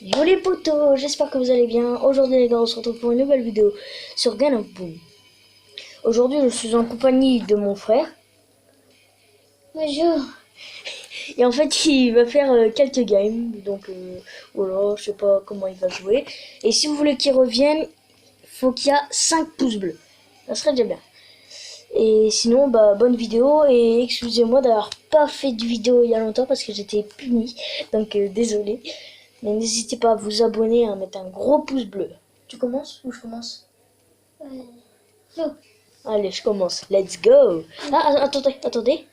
Yo les potos, j'espère que vous allez bien. Aujourd'hui les gars, on se retrouve pour une nouvelle vidéo sur Gun of Boom. Aujourd'hui je suis en compagnie de mon frère. Bonjour. Et en fait il va faire quelques games. Donc voilà, je sais pas comment il va jouer. Et si vous voulez qu'il revienne, faut qu'il y a 5 pouces bleus. Ça serait déjà bien. Et sinon, bah bonne vidéo. Et excusez-moi d'avoir pas fait de vidéo il y a longtemps parce que j'étais puni. Donc désolé. Mais n'hésitez pas à vous abonner et à mettre un gros pouce bleu. Tu commences ou je commence? Non. Allez, je commence. Let's go. Ah, attendez.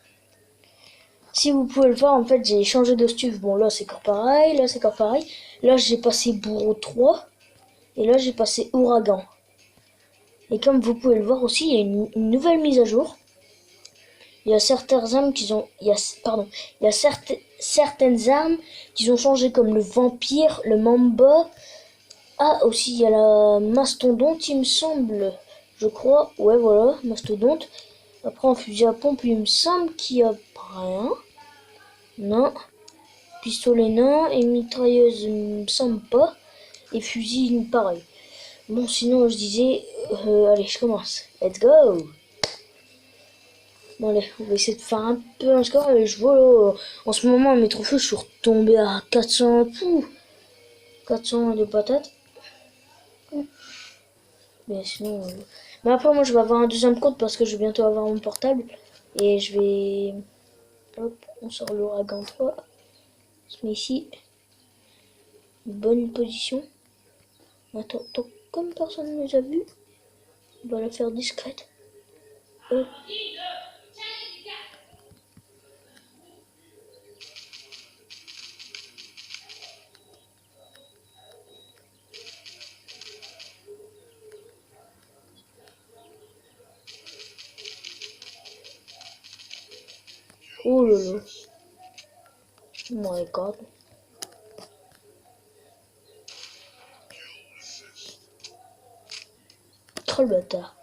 Si vous pouvez le voir, en fait, j'ai changé de stuff. Bon, là, c'est encore pareil. Là, c'est encore pareil. Là, j'ai passé Bourreau 3. Et là, j'ai passé Ouragan. Et comme vous pouvez le voir aussi, il y a une nouvelle mise à jour. Il y a certaines armes qui ont... Il y a certaines armes qui ont changé, comme le vampire, le mamba. Ah, aussi, il y a la mastodonte, il me semble. Je crois. Ouais, voilà, mastodonte. Après, en fusil à pompe, il me semble qu'il y a rien. Non. Pistolet, non. Et mitrailleuse, il me semble pas. Et fusil, pareil. Bon, sinon, je disais... allez, je commence. Let's go. Bon, allez, on va essayer de faire un peu un score. Et je vois, là, en ce moment, mes trophées, je suis retombé à 400. 400 de patates. Mais sinon... Mais après, moi, je vais avoir un deuxième compte parce que je vais bientôt avoir mon portable. Et je vais... Hop, on sort l'ouragan 3. On se met ici. Bonne position. Attends, comme personne ne nous a vu, on va la faire discrète. Hop. Oh là là. Oh my god. Trop le bâtard.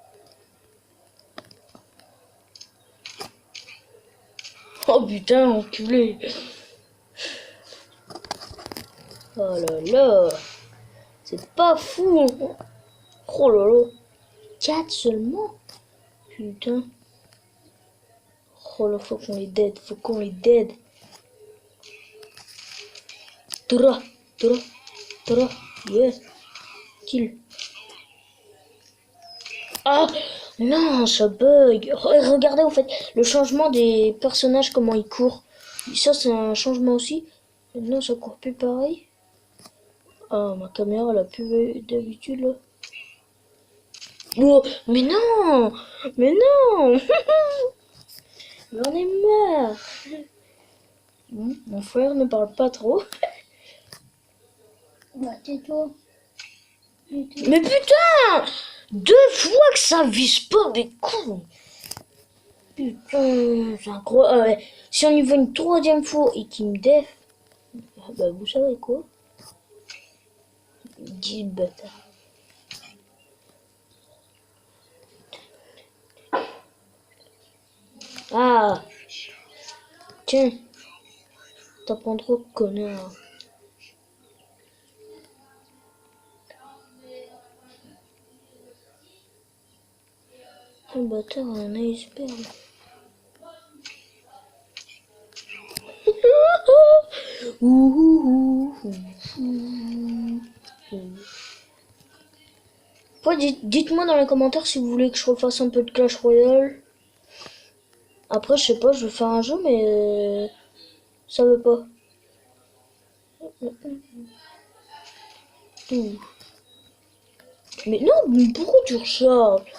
Oh putain, enculé. Oh là là. C'est pas fou. Oh là là. 4 seulement. Putain. Oh là, faut qu'on les dead. Tura. Yes. Kill. Ah non, ça bug. Regardez au fait le changement des personnages, comment ils courent. Ça c'est un changement aussi. Maintenant ça court plus pareil. Ah, ma caméra elle a plus d'habitude là. Oh, mais non. J'en ai marre. Mon frère ne parle pas trop. Bah tais-toi. Mais putain, 2 fois que ça vise pas, mais con. Putain, c'est incroyable. Si on y va une 3e fois et qu'il me def, bah vous savez quoi? 10 bâtards. Ah, tiens, t'apprends trop, connard. Le bâtard a un iceberg. Ouais, dites-moi dans les commentaires si vous voulez que je refasse un peu de Clash Royale. Après, je sais pas, je vais faire un jeu, mais ça veut pas. Mais non, mais pourquoi tu recharges?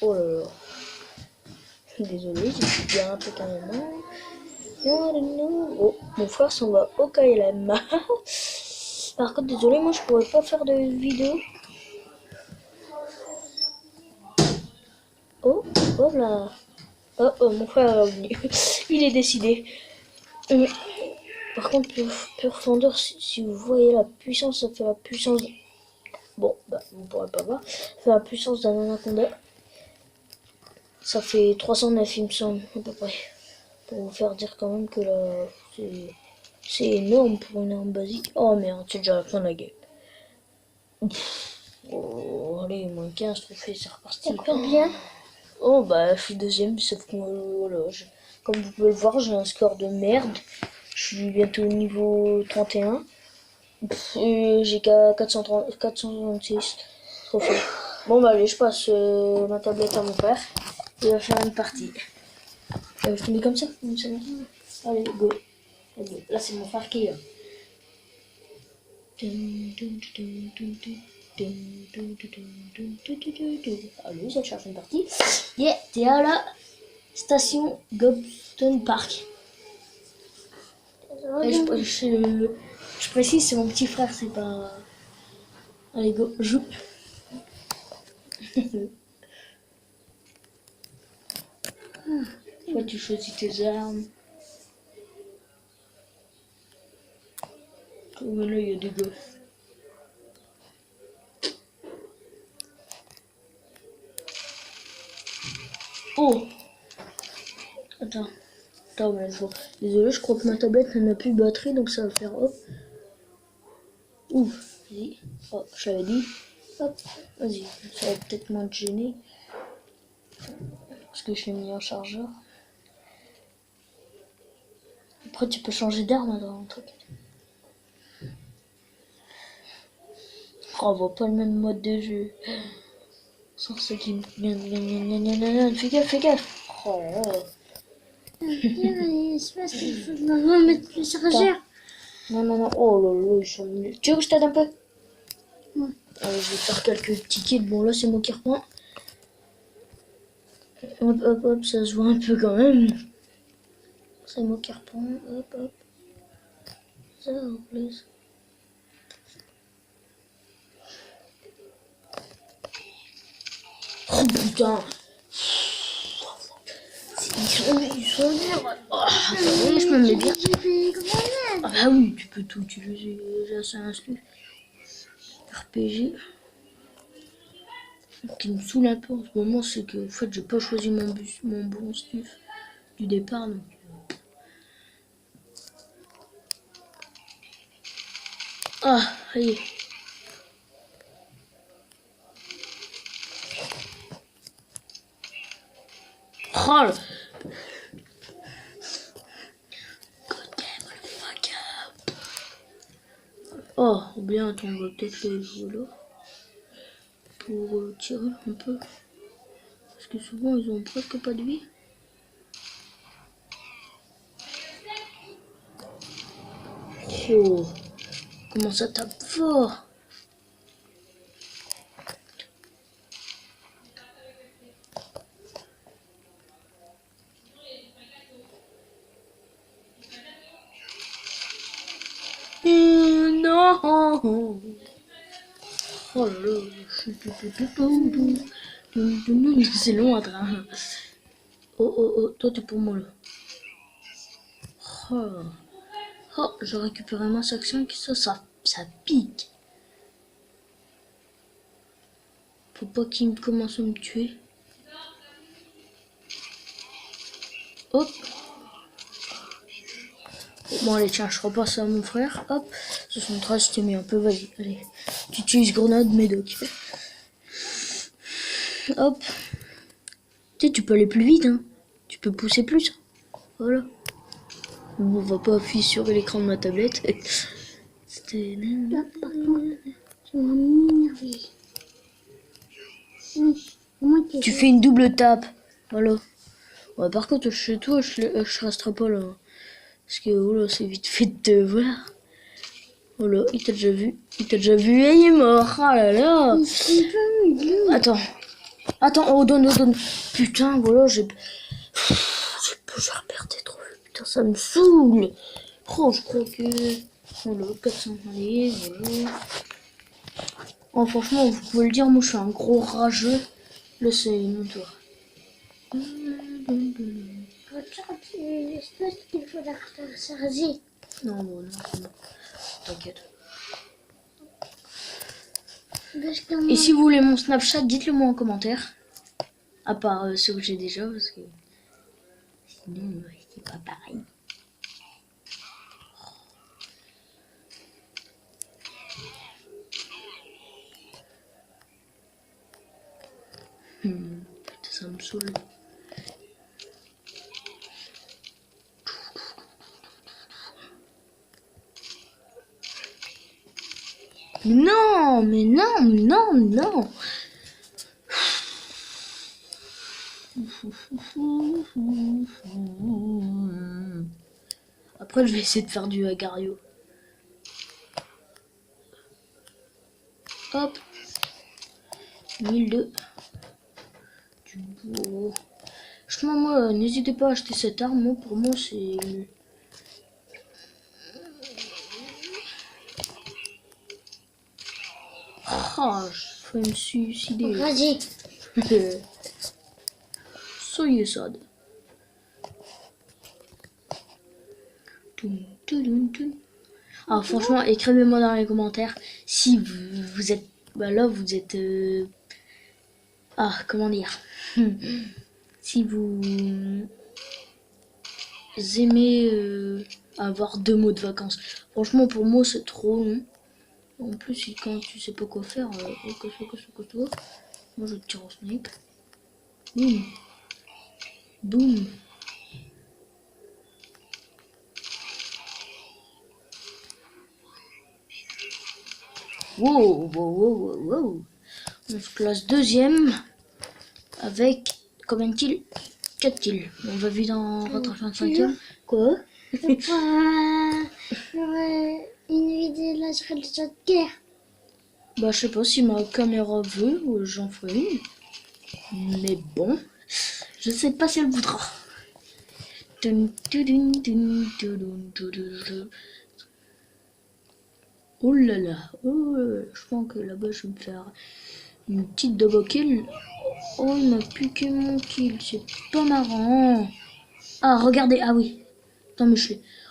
Oh là là. Désolé, j'ai bien un peu carrément. Oh, mon frère s'en va au KLM. Par contre, désolé, moi je pourrais pas faire de vidéo. Oh, oh là. Oh, mon frère est revenu. Il est décidé. Par contre, Pure Fondeur, si vous voyez la puissance, ça fait la puissance. Bon, bah, vous pourrez pas voir. Ça fait la puissance d'un anaconda. Ça fait 309 il me semble, à peu près. Pour vous faire dire quand même que là, c'est énorme pour une arme basique. Oh merde, c'est déjà la fin de la game. Oh, allez, moins 15 trophées, c'est reparti. Combien? Oh bah je suis deuxième, sauf que voilà, comme vous pouvez le voir, j'ai un score de merde. Je suis bientôt au niveau 31. Et j'ai qu'à 466 trophées. Bon bah allez, je passe ma tablette à mon père. Il va faire une partie. Je mets comme ça, allez, go. Allez, là c'est mon frère qui est là. Allez, ça cherche une partie. Yeah, t'es à la station Gobston Park. Et je précise, c'est mon petit frère, c'est pas... Allez, go, joue. Toi, tu choisis tes armes. Comme là, il y a des gars. Oh! Attends, mais désolé, je crois que ma tablette n'a plus de batterie, donc ça va faire hop. Ouf, vas-y. Oh, je l'avais dit. Hop, vas-y. Ça va peut-être moins te gêner. Parce que je l'ai mis en chargeur. Après, tu peux changer d'arme dans le truc. Oh, on voit pas le même mode de jeu. Sans ce qui me... Fais gaffe, fais gaffe. Oh là là. Il se passe qu'il faut mettre le chargeur. Non. Oh là là, ils sont nuls. Tu veux que je t'aide un peu? Ouais. Allez, je vais faire quelques petits kills. Bon, là, c'est moi qui reprends. Hop, ça se voit un peu quand même. C'est moi qui reprends. Hop. Ça, en plus. Oh putain! Ils sont durs. Oh, attendez, je me mets bien. Ah bah oui, tu peux tout utiliser. Là, c'est un stuff. RPG. Ce qui me saoule un peu en ce moment, c'est que en fait, j'ai pas choisi mon bon stuff du départ. Donc... Ah, allez. Oh là. Oh, ou bien attends, on va peut-être les jouer là. Pour tirer un peu. Parce que souvent, ils ont presque pas de vie. Oh, comment ça tape fort. Non. Oh là là, c'est long à train. Oh, toi t'es pour moi là. Oh, je récupère ma section qui ça pique. Faut pas qu'il commence à me tuer. Hop. Bon allez tiens, je repasse à mon frère. Hop. 73, je t'ai mis un peu, vas-y, allez. Tu utilises grenade, médoc. Hop. Tu sais, tu peux aller plus vite, hein. Tu peux pousser plus. Voilà. Bon, on va pas appuyer sur l'écran de ma tablette. C'était... Là, par contre, tu m'as énervé. Tu fais une double tape. Voilà. Ouais, par contre, chez toi, je resterai pas là. Parce que oh là, c'est vite fait de te voir. Oh là, il t'a déjà vu. Et il est mort. Oh là là. Attends, oh, donne. Putain, voilà, j'ai reperdé trop. Putain, ça me saoule. Oh, je crois que... Voilà, 400 allez, voilà. Oh, franchement, vous pouvez le dire, moi, je suis un gros rageux. Là, c'est mon tour. J'espère qu'il faut la recharger. Non, c'est bon. T'inquiète. Et si vous voulez mon Snapchat, dites-le moi en commentaire. À part ceux que j'ai déjà, parce que sinon, c'est pas pareil. Putain, ça me saoule. Non, mais non, non, non. Après, je vais essayer de faire du agario. Hop. 1002. Du beau. Franchement, moi, n'hésitez pas à acheter cette arme. Moi, pour moi, c'est... Ah, je vais me suicider. Vas-y. Soyez sad. Ah, franchement, écrivez-moi dans les commentaires si vous êtes... Bah là, vous êtes... Ah, comment dire si vous aimez avoir 2 mots de vacances. Franchement, pour moi, c'est trop long. En plus, quand tu sais pas quoi faire, moi je tire au snipe. Boum. Boum. Wow, wow, wow, wow. On se classe deuxième avec combien de kills? 4 kills. On va vite en rattraper un cinquième. Quoi? J'aurais une vidéo là sur le chat de guerre. Bah, je sais pas si ma caméra veut, j'en ferai une. Mais bon, je sais pas si elle voudra. Oh là là, oh, je pense que là-bas je vais me faire une petite double kill. Oh, il m'a piqué mon kill, c'est pas marrant. Ah, regardez, ah oui. Attends, mais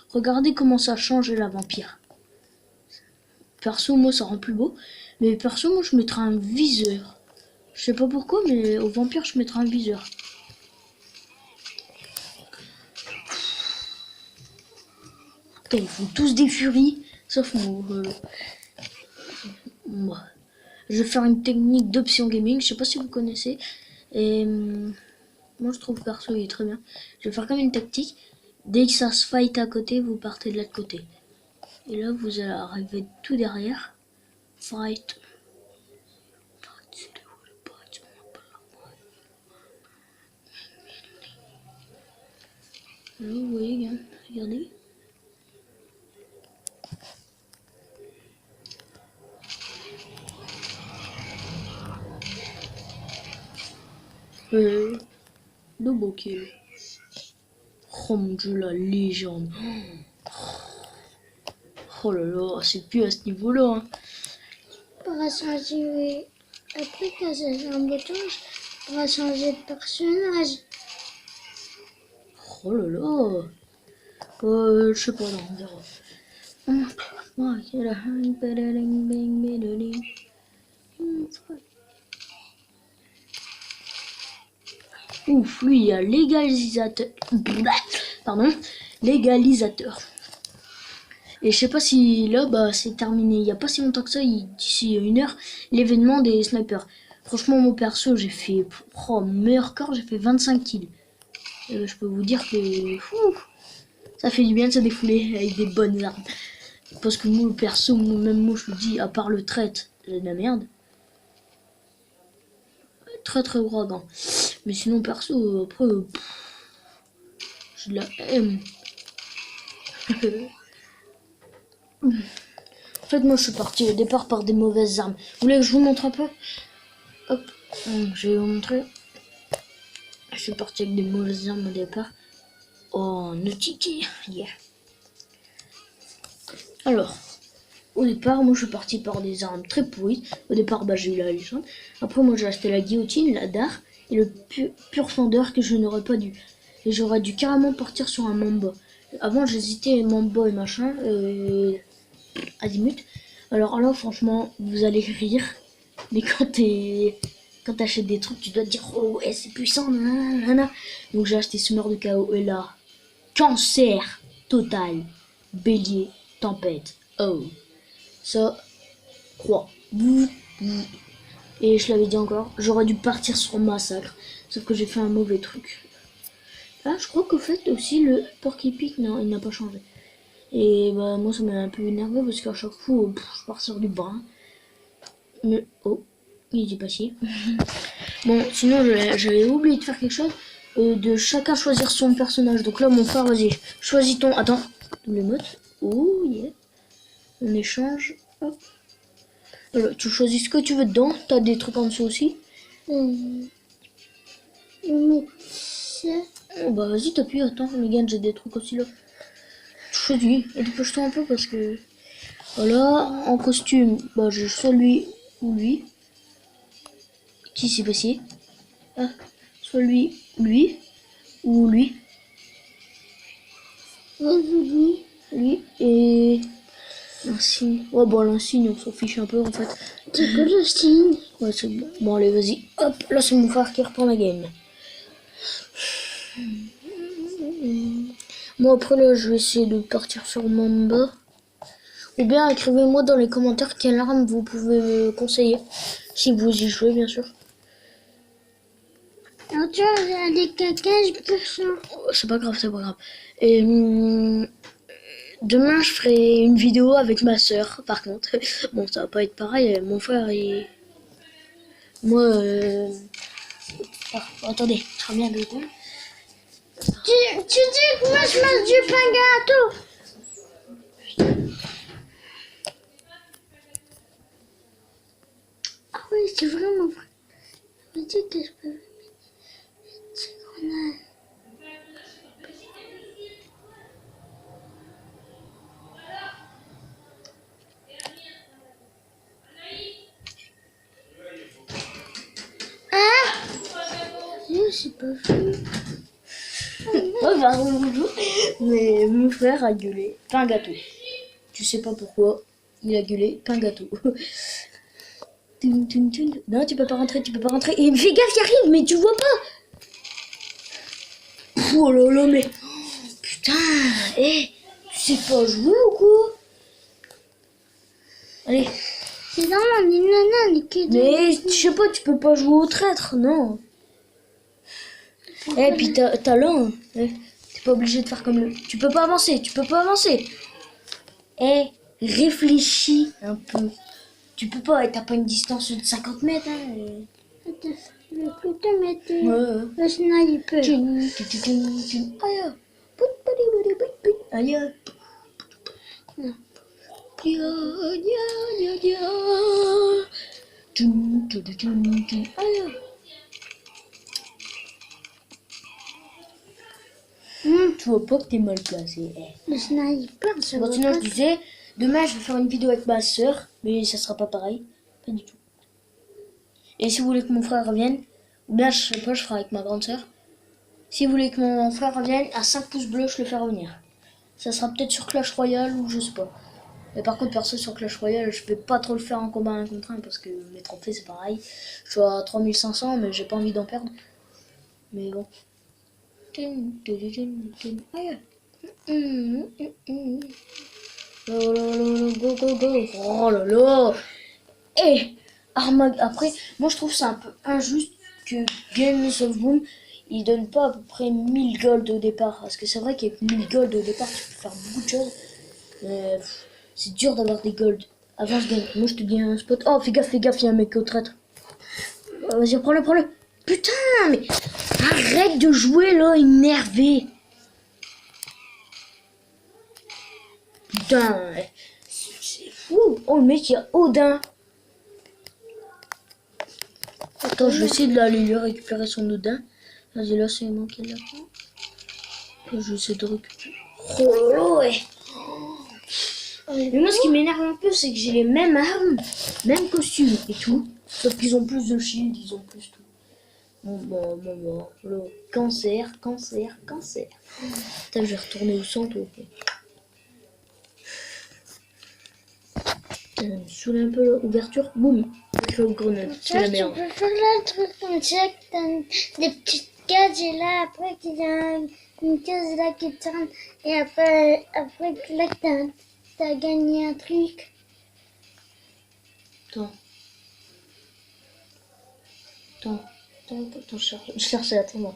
regardez comment ça change la vampire. Perso, moi ça rend plus beau. Mais perso, moi je mettrai un viseur. Je sais pas pourquoi, mais au vampire je mettrai un viseur. Putain, ils font tous des furies, sauf moi. Moi. Je vais faire une technique d'option gaming, je sais pas si vous connaissez. Et moi je trouve perso il est très bien. Je vais faire comme une tactique. Dès que ça se fight à côté, vous partez de l'autre côté. Et là vous allez arriver tout derrière. Fight. Là, vous voyez, gars, regardez. Double kill. Oh mon dieu, la légende. Oh là là, c'est plus à ce niveau-là. Hein. Pour changer. Après que j'ai un bouton, pour changer de personnage. Oh là là. Je sais pas, non, on verra. Ouf, lui, il y a légalisateur. Pardon, légalisateur. Et je sais pas si là, bah, c'est terminé. Il y a pas si longtemps que ça, d'ici 1 heure, l'événement des snipers. Franchement, mon perso, j'ai fait. Oh, meilleur corps, j'ai fait 25 kills. Et je peux vous dire que. Ça fait du bien de se défouler avec des bonnes armes. Parce que moi, le perso, même moi, je vous dis, à part le traite, j'ai de la merde. Très très ouragan. Mais sinon, perso, après, j'ai de la haine. En fait, moi, je suis parti au départ par des mauvaises armes. Vous voulez que je vous montre un peu? Hop, je vais vous montrer. Je suis parti avec des mauvaises armes au départ. Oh, Notiki, yeah. Alors, au départ, moi, je suis parti par des armes très pourries. Au départ, bah, j'ai eu la légende. Après, moi, j'ai acheté la guillotine, la dard et le pur fendeur que je n'aurais pas dû. Et j'aurais dû carrément partir sur un Mamba. Avant, j'hésitais Mamba et machin, Azimut. Alors là, franchement, vous allez rire. Mais quand quand t'achètes des trucs, tu dois te dire oh ouais c'est puissant, nanana. Donc j'ai acheté semeur de chaos et là, cancer total, bélier, tempête. Oh, ça, croix. Et je l'avais dit encore, j'aurais dû partir sur massacre, sauf que j'ai fait un mauvais truc. Ah, je crois qu'au fait aussi le porc-épic, non, il n'a pas changé. Et bah moi ça m'a un peu énervé parce qu'à chaque fois, je pars sur du brun. Mais oh, il était passé. Bon, sinon j'avais oublié de faire quelque chose, de chacun choisir son personnage. Donc là mon frère, vas-y, choisis ton. Attends, double émote. Oh yeah. On échange. Hop. Alors, tu choisis ce que tu veux dedans. T'as des trucs en dessous aussi. Mais ça. Oh, bah vas-y, t'appuies. Attends, Megan, j'ai des trucs aussi là. Tu choisis. Et dépêche-toi un peu parce que. Voilà, en costume, bah j'ai soit lui ou lui. Qui s'est passé? Ah, soit lui ou lui. Vas-y. Lui et. L'insigne. Ouais, bon, l'insigne, on s'en fiche un peu en fait. C'est quoi le signe? Ouais, c'est bon. Bon, allez, vas-y. Hop, là, c'est mon frère qui reprend la game. Moi, après, là, je vais essayer de partir sur Mamba. Ou bien, écrivez-moi dans les commentaires quelle arme vous pouvez me conseiller. Si vous y jouez, bien sûr. Alors, tu vois, il y a des cacages, Oh, c'est pas grave, c'est pas grave. Et. Demain, je ferai une vidéo avec ma soeur, par contre. Bon, ça va pas être pareil. Mon frère, il. Moi, attendez, je reviens de quoi. Tu dis que moi je mange du pain gâteau. Ah oui, c'est vraiment vrai. Je me dis que je peux mettre ces grenades. C'est pas vrai. Oh, pardon, bonjour. Mais mon frère a gueulé pain gâteau. Tu sais pas pourquoi il a gueulé pain gâteau. Non, tu peux pas rentrer, tu peux pas rentrer. Et fais gaffe, il arrive, mais tu vois pas. Oh là là, mais. Putain, tu sais pas jouer ou quoi? Allez. C'est normal, les nanas, Mais je sais pas, tu peux pas jouer au traître, non. Puis t'as là, hein. T'es pas obligé de faire comme le. Tu peux pas avancer, tu peux pas avancer. Réfléchis un peu. Tu peux pas, t'as pas une distance de 50 mètres, hein. Attends, je vais plutôt mettre Ouais. le sniper. Aïe. Aïe. Tu vois pas que t'es mal placé. Le sniper, ça Bon, va sinon, pas. je disais, demain, je vais faire une vidéo avec ma soeur, mais ça sera pas pareil. Pas du tout. Et si vous voulez que mon frère revienne, ou bien, je sais pas, je ferai avec ma grande soeur. Si vous voulez que mon frère revienne, à 5 pouces bleus, je le fais revenir. Ça sera peut-être sur Clash Royale ou je sais pas. Mais par contre, perso, sur Clash Royale, je vais pas trop le faire en combat 1 contre 1 parce que mes trophées, c'est pareil. Je suis à 3500, mais j'ai pas envie d'en perdre. Mais bon. Aïe. Oh là là, go go go. Oh là là. Après, moi je trouve ça un peu injuste que Games of Boom il donne pas à peu près 1000 gold au départ. Parce que c'est vrai qu'avec 1000 gold au départ, tu peux faire beaucoup de choses. Mais c'est dur d'avoir des gold. Avance, gagne. Moi je te dis un spot. Oh, fais gaffe, il y a un mec au traître. Vas-y, prends-le. Putain, mais arrête de jouer là, énervé. Putain, c'est fou. Oh, le mec, il y a Odin. Attends, je vais essayer d'aller lui récupérer son Odin. Vas-y, là, c'est moi qui l'ai. Je vais essayer de récupérer. Oh là là, ouais. Mais moi, ce qui m'énerve un peu, c'est que j'ai les mêmes armes, même costume et tout. Sauf qu'ils ont plus de shield, ils ont plus tout. Bon. Le cancer. Putain, je vais retourner au centre. Sous un peu l'ouverture, boum, au grenade. C'est Ça, la tu merde. peux faire le truc comme ça, que t'as des petites cases et là, après, qu'il y a une case là qui tourne et après que là, t'as gagné un truc. Attends, je cherche, attends-moi.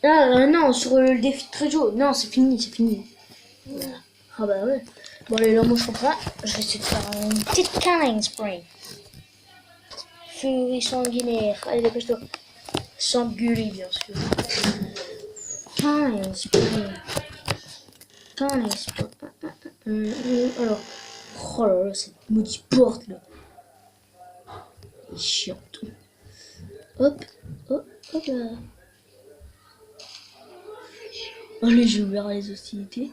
Ah non, sur le défi de Tréjo. Non, c'est fini. Voilà. Ah bah ouais. Bon allez, là moi je comprends pas. Je vais essayer de faire une petite canine spray. Furie sanguinaire. Allez, dépêche-toi. Sanguinaire, bien sûr. Canine spray. Canine spray. Alors. Oh là là, cette maudite porte là. Elle est chiante. Hop là. Allez, j'ai ouvert les hostilités.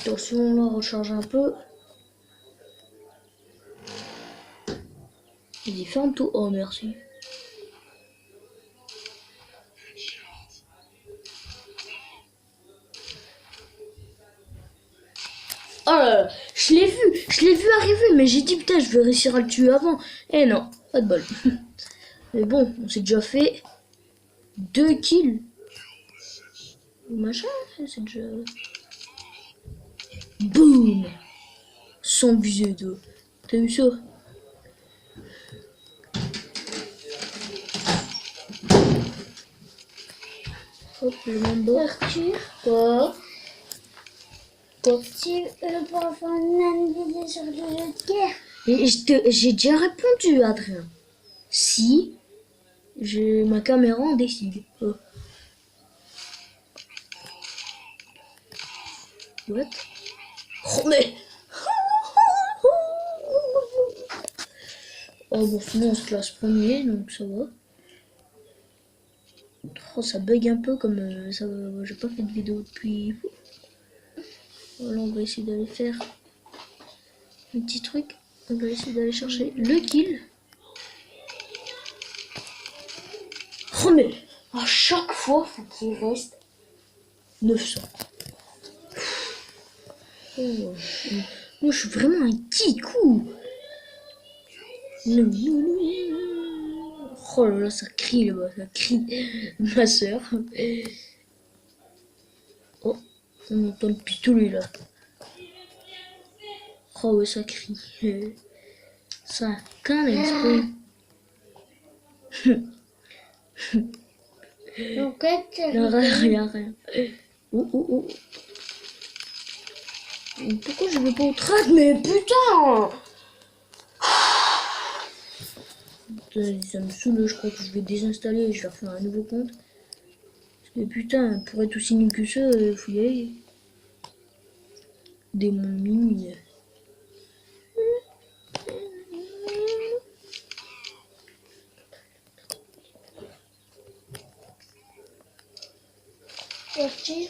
Attention, là, on recharge un peu. Il dit ferme tout. Oh, merci. Oh là là, je l'ai vu arriver, mais j'ai dit putain, je vais réussir à le tuer avant. Eh non, pas de bol. Mais bon, on s'est déjà fait 2 kills. Machin, c'est déjà... Boum. Sans buser, toi. T'as vu ça? Hop, je m'en bats. Arthur, Quoi? tu veux pas faire une vidéo sur le jeu de guerre? Et j'ai déjà répondu, Adrien. Si ma caméra en décide. Oh. What? Oh mais... Oh bon, sinon on se classe premier, donc ça va. Oh, ça bug un peu comme ça. J'ai pas fait de vidéo depuis. Voilà, on va essayer d'aller faire un petit truc. On va essayer d'aller chercher le kill. Oh mais à chaque fois, faut qu'il reste 900. Oh, moi je suis vraiment un kikou. Oh là là, ça crie là-bas, ça crie. Ma soeur. Oh, on entend le pistolet là. Oh ouais, ça crie. Ça, quand l'esprit. Donc, Rien. Oh. Pourquoi je vais pas au trad? Mais putain! Ça me saoule, je crois que je vais désinstaller et je vais refaire un nouveau compte. Parce que putain, pour être aussi nul que ça, faut y aller. Démon minuit. Arthur,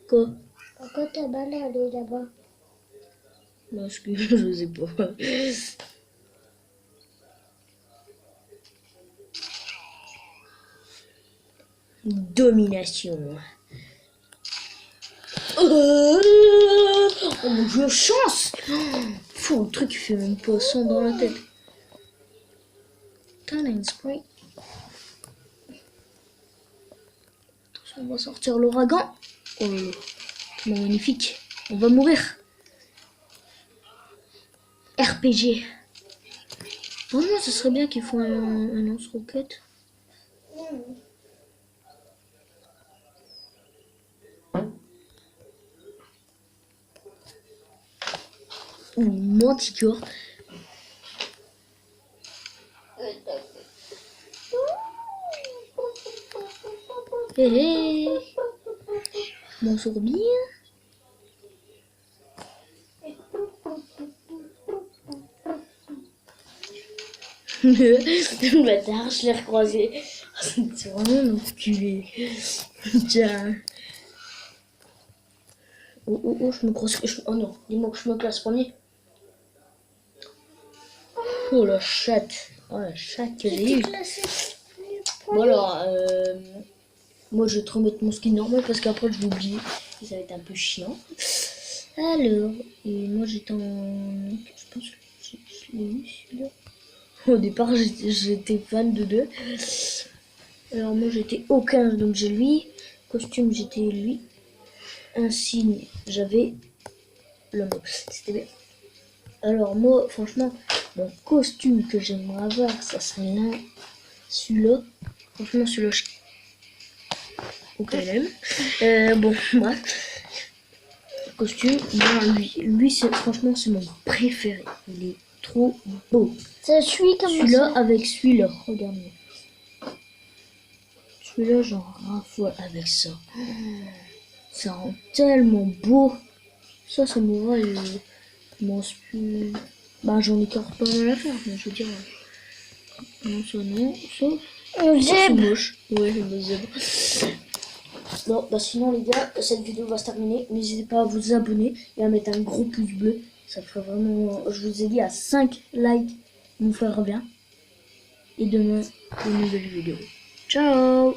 Quoi? pourquoi ta balle elle est là-bas? Parce que je sais pas. Domination. Oh mon dieu, chance! Fou, le truc il fait même pas 100 dans la tête. Talent spray. Attention, on va sortir l'ouragan. Oh là là. Bon, magnifique. On va mourir. RPG. Vraiment, ce serait bien qu'ils font un lance-roquette. Ou Manticore. Hé, je m'en sors bien. Le bâtard, je l'ai recroisé. C'est vraiment un enculé. Tiens. Oh, je me croise. Oh non, dis-moi que je me classe premier. Oh la chatte. Oh la chatte que j'ai J'étais eue. classée. Voilà. Moi je vais te remettre mon skin normal parce qu'après je vais oublier. Et ça va être un peu chiant. Alors, et moi j'étais en... Je pense que je l'ai eu celui-là. Au départ j'étais fan de deux. Alors moi j'étais au 15 donc j'ai lui. Costume j'étais lui. Insigne j'avais l'homme. C'était bien. Alors moi franchement mon costume que j'aimerais avoir ça serait là. Celui-là. Franchement celui-là je... Ok bon bref. Costume, ben lui c'est franchement c'est mon préféré. Il est trop beau. Ça suit comme Celui-là ça. avec celui-là, regarde-moi. Celui-là j'en raffole avec ça. Ça rend tellement beau. Ça me va et moi plus. Bah j'en ai encore pas mal à faire, mais je veux dire. Non, ça non, ça c'est Zeb. moche. Ouais, le zèbre. Bon, bah sinon les gars, cette vidéo va se terminer. N'hésitez pas à vous abonner et à mettre un gros pouce bleu. Ça ferait vraiment... Je vous ai dit à 5 likes, mon frère revient. Et demain, une nouvelle vidéo. Ciao!